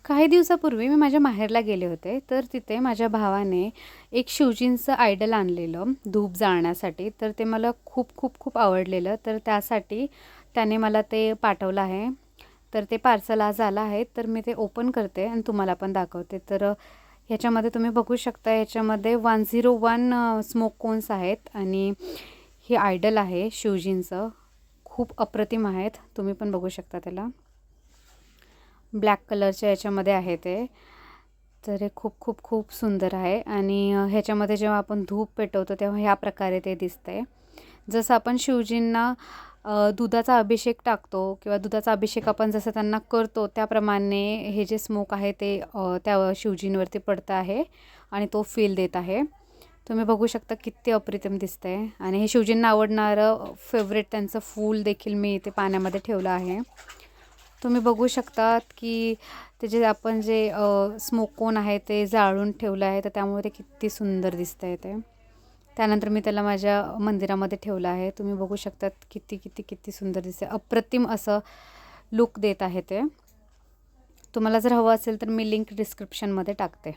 काही दिवसापूर्वी मी माझ्या माहेरला गेले होते, तर तिथे माझ्या भावाने एक शिवजींचं आयडल आणलेलं धूप जाळण्यासाठी. तर ते मला खूप खूप खूप आवडलेलं, तर त्यासाठी त्याने मला ते पाठवलं आहे. तर ते पार्सल आज आलं आहे, तर मी ते ओपन करते आणि तुम्हाला पण दाखवते. तर ह्याच्यामध्ये तुम्ही बघू शकता, ह्याच्यामध्ये 101 स्मोक कोन्स आहेत आणि हे आयडल आहे शिवजींचं. खूप अप्रतिम आहेत, तुम्ही पण बघू शकता त्याला. ब्लॅक कलरच्या याच्यामध्ये आहे ते. तर हे खूप खूप खूप सुंदर आहे आणि ह्याच्यामध्ये जेव्हा आपण धूप पेटवतो तेव्हा ह्या प्रकारे ते दिसते. जसं आपण शिवजींना दुधाचा अभिषेक टाकतो किंवा दुधाचा अभिषेक आपण जसं त्यांना करतो त्याप्रमाणे हे जे स्मोक आहे ते त्या शिवजींवरती पडतं आहे आणि तो फील देत आहे. तुम्ही बघू शकता किती अप्रतिम दिसतंय. आणि हे शिवजींना आवडणारं फेवरेट त्यांचं फूल देखील मी इथे पाण्यामध्ये ठेवलं आहे. तुम्ही बघू शकतात की ते आपण जे स्मोक कोन आहे ते जाळून ठेवलं आहे, तर त्यामुळे ते किती सुंदर दिसतंय ते. त्यानंतर मी त्याला माझ्या मंदिरामध्ये ठेवलं आहे. तुम्ही बघू शकतात किती किती किती सुंदर दिसते. अप्रतिम असं लुक देत आहे ते. तुम्हाला जर हवं असेल तर मी लिंक डिस्क्रिप्शनमध्ये टाकते.